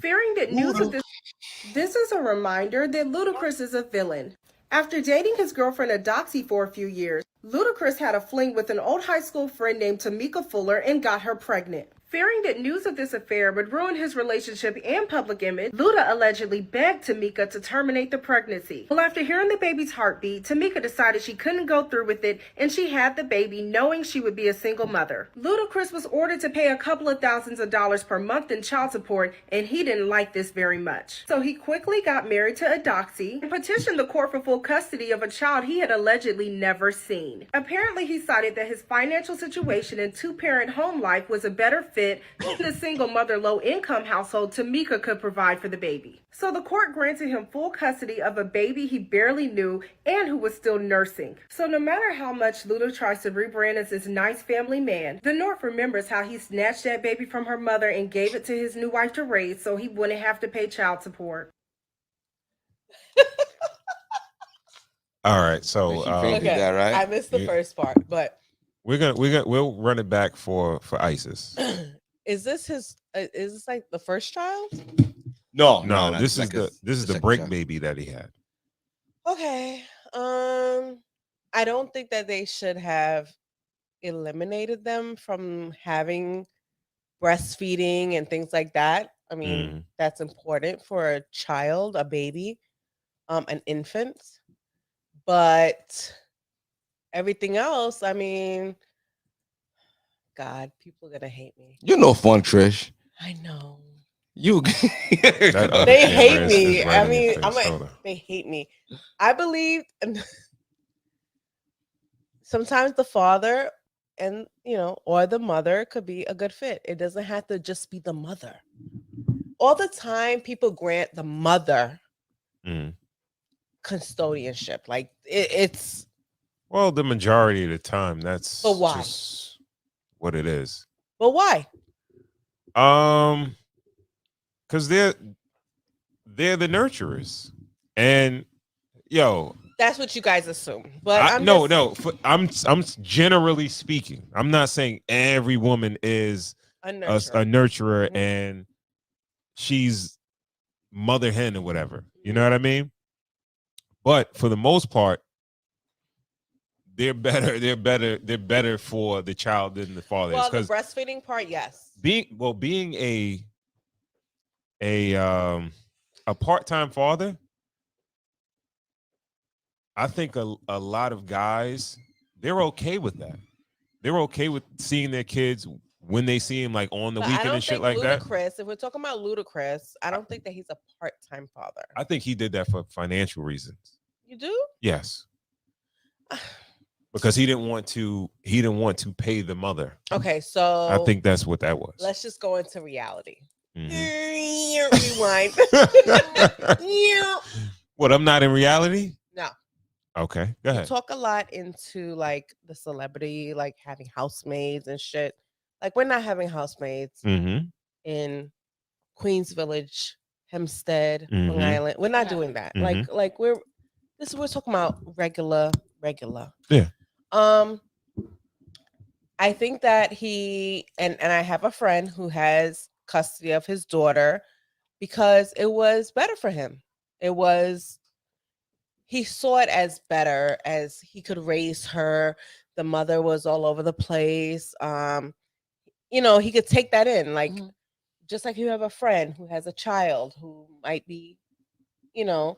Fearing that news of this is a reminder that Ludacris is a villain. After dating his girlfriend Adoxy for a few years, Ludacris had a fling with an old high school friend named Tamika Fuller and got her pregnant. Fearing that news of this affair would ruin his relationship and public image, Luda allegedly begged Tamika to terminate the pregnancy. Well, after hearing the baby's heartbeat, Tamika decided she couldn't go through with it, and she had the baby knowing she would be a single mother. Ludacris was ordered to pay a couple of thousands of dollars per month in child support, and he didn't like this very much. So he quickly got married to Adoxy and petitioned the court for full custody of a child he had allegedly never seen. Apparently, he cited that his financial situation and two-parent home life was a better fit than the single mother low-income household Tamika could provide for the baby. So the court granted him full custody of a baby he barely knew and who was still nursing. So no matter how much Luda tries to rebrand as this nice family man, the North remembers how he snatched that baby from her mother and gave it to his new wife to raise so he wouldn't have to pay child support. All right, so okay, that, right? I missed the first part, but we'll run it back for ISIS. Is this his? Is this like the first child? No, this is the break baby that he had. Okay. I don't think that they should have eliminated them from having breastfeeding and things like that. I mean, that's important for a child, a baby, an infant. But everything else, I mean, God, people are gonna hate me. You're no fun, Trish. I know. You they hate me. I mean, they hate me. I believe sometimes the father and or the mother could be a good fit. It doesn't have to just be the mother. All the time, people grant the mother custodianship. Like it's well, the majority of the time, that's but why? Just what it is. But why? Because they're the nurturers, and that's what you guys assume. But I'm generally speaking. I'm not saying every woman is a nurturer and she's mother hen or whatever. You know what I mean? But for the most part, they're better. They're better for the child than the father. Well, the breastfeeding part, yes. Being a part-time father, I think a lot of guys, they're okay with that. They're okay with seeing their kids when they see him like on the weekend and shit like that. If we're talking about Ludacris, I don't think that he's a part-time father. I think he did that for financial reasons. You do? Yes. Because he didn't want to pay the mother. Okay, so I think that's what that was. Let's just go into reality. Rewind. What, I'm not in reality? No. Okay, go ahead. You talk a lot into like the celebrity, like having housemaids and shit. Like we're not having housemaids in Queens Village, Hempstead, Long Island. We're not doing that. Like we're talking about regular. Yeah. I think that he and I have a friend who has custody of his daughter because it was better for him. He saw it as better, as he could raise her. The mother was all over the place. He could take that in. Like, just like you have a friend who has a child who might be, and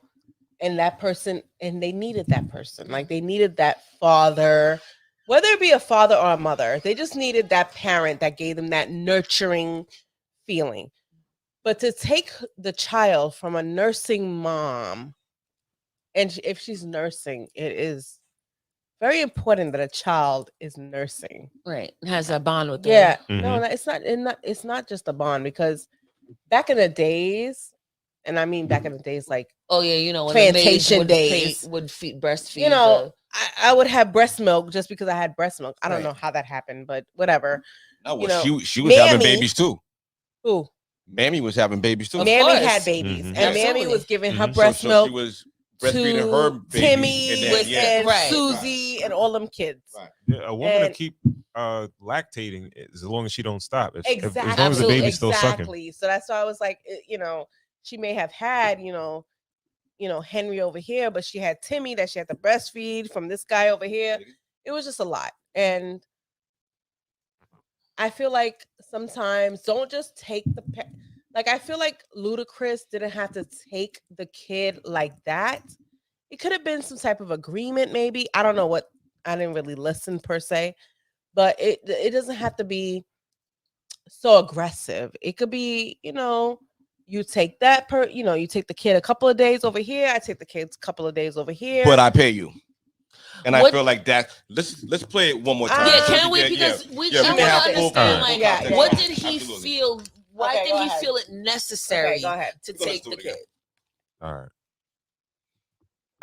that person, and they needed that person. Like, they needed that father, whether it be a father or a mother. They just needed that parent that gave them that nurturing feeling. But to take the child from a nursing mom, and if she's nursing, it is very important that a child is nursing. Right. Has a bond with them. Yeah. No, it's not just a bond, because back in the days, and I mean back in the days like when plantation days would breastfeed. I would have breast milk just because I had breast milk. I don't know how that happened, but whatever. No, she was having babies too. Who? Mammy was having babies too. Mammy had babies, and Mammy was giving her breast milk. She was breastfeeding her baby, Timmy and then, and Susie and all them kids. Right. Yeah, a woman to keep lactating as long as she don't stop. Exactly. As long as the baby's still sucking. So that's why I was like, she may have had, Henry over here, but she had Timmy that she had to breastfeed from this guy over here. It was just a lot. And I feel like sometimes don't just take I feel like Ludacris didn't have to take the kid like that. It could have been some type of agreement, maybe. I don't know what. I didn't really listen per se, but it doesn't have to be so aggressive. It could be, you take that you take the kid a couple of days over here. I take the kids a couple of days over here. But I pay you. And I feel like that. Let's play it one more time. Yeah, can we? Because we want to understand. What did he feel? Why did he feel it necessary to take the kid? All right.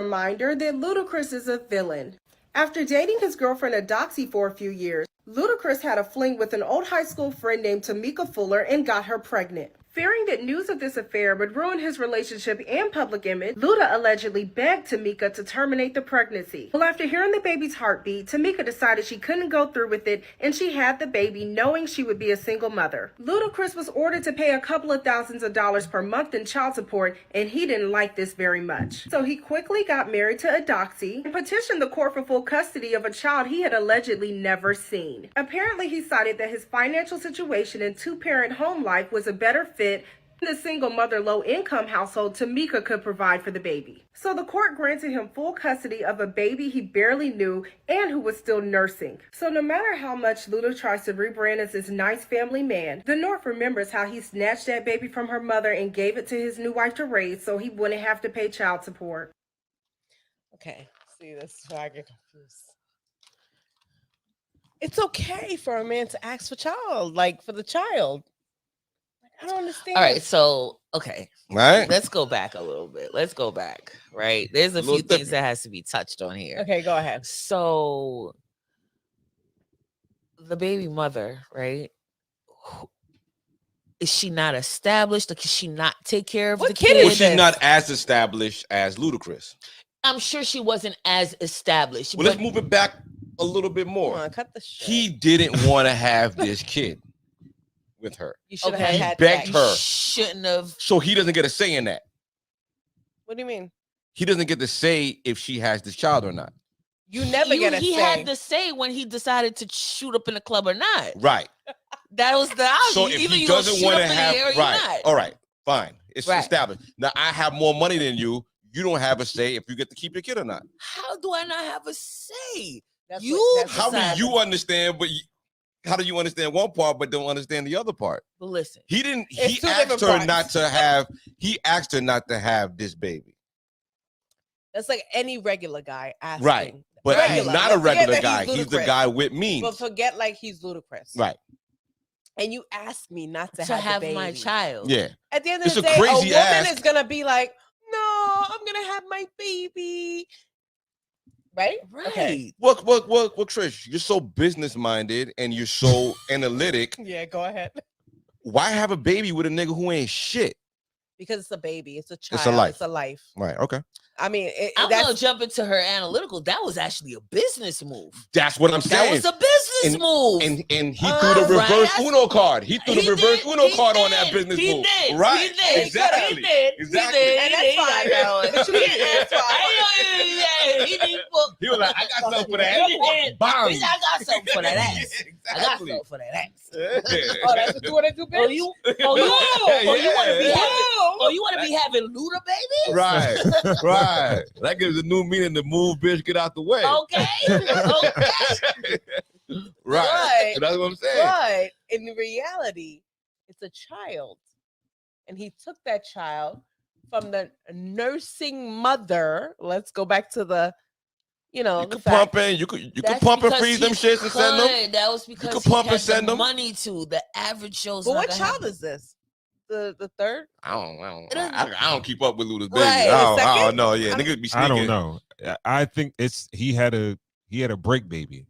Reminder that Ludacris is a villain. After dating his girlfriend Adoxy for a few years, Ludacris had a fling with an old high school friend named Tamika Fuller and got her pregnant. Fearing that news of this affair would ruin his relationship and public image, Luda allegedly begged Tamika to terminate the pregnancy. Well, after hearing the baby's heartbeat, Tamika decided she couldn't go through with it, and she had the baby knowing she would be a single mother. Ludacris was ordered to pay a couple of thousands of dollars per month in child support, and he didn't like this very much. So he quickly got married to Adoxy and petitioned the court for full custody of a child he had allegedly never seen. Apparently, he cited that his financial situation and two-parent home life was a better fit the single mother low-income household Tamika could provide for the baby. So the court granted him full custody of a baby he barely knew and who was still nursing. So no matter how much Luda tries to rebrand as this nice family man, the North remembers how he snatched that baby from her mother and gave it to his new wife to raise so he wouldn't have to pay child support. Okay, see, this is where I get confused. It's okay for a man to ask for the child. I don't understand. All right, so okay, right. Let's go back a little bit. Right? There's a few things that has to be touched on here. Okay, go ahead. So the baby mother, right? Is she not established? Or can she not take care of the kid? Well, she's not as established as Ludacris. I'm sure she wasn't as established. Well, let's move it back a little bit more. Come on, cut the shit. He didn't want to have this kid with her. You should have had begged her. Shouldn't have. So he doesn't get a say in that. What do you mean? He doesn't get to say if she has this child or not. You never get a say. He had the say when he decided to shoot up in the club or not. Right. That was the option. So if he doesn't want to have, right, all right, fine. It's established. Now I have more money than you. You don't have a say if you get to keep your kid or not. How do I not have a say? How do you understand? But how do you understand one part but don't understand the other part? But listen, he didn't. He asked her not to have. He asked her not to have this baby. That's like any regular guy asking. Right, but he's not a regular guy. He's the guy with means. But forget like he's Ludacris. Right. And you ask me not to have the baby. My child. Yeah. At the end of the day, a woman is gonna be like, "No, I'm gonna have my baby." Right? Okay. Well, Trish, you're so business minded and you're so analytic. Yeah, go ahead. Why have a baby with a nigga who ain't shit? Because it's a baby. It's a child. It's a life. It's a life. Right. Okay. I mean, I'm gonna jump into her analytical. That was actually a business move. That's what I'm saying. That was a business move. And he threw the reverse Uno card. He threw the reverse Uno card on that business move. Did. Right. He did. Exactly. He did. Exactly. And that's fine. That's fine. He was like, I got something for that. I got something for that ass. Exactly. I got something for that ass. Oh, that's what you want to do, bitch? You want to be having Luda babies? Right. Right. That gives a new meaning to move, bitch, get out the way. Okay. Right. So that's what I'm saying. But in reality, it's a child. And he took that child from the nursing mother. Let's go back to the, you could pump in. You could pump and freeze them shits and send them. That was because you could pump and send them money to the average shows. But what child is this? The third? I don't keep up with Luda's baby. Right, I don't know. Yeah, niggas be sneaking. I don't know. I think he had a break baby.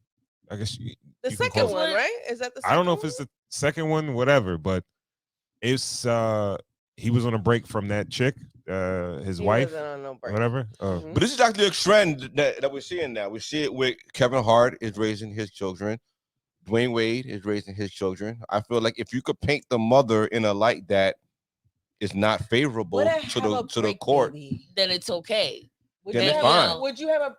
I guess the second one, right? Is that the second I don't know if it's the second one, whatever, but it's he was on a break from that chick his wife, whatever. But this is actually a trend that we're seeing now. We see it with Kevin Hart is raising his children. Dwayne Wade is raising his children. I feel like if you could paint the mother in a light that is not favorable to the court, then it's okay. Then it's fine. Would you have a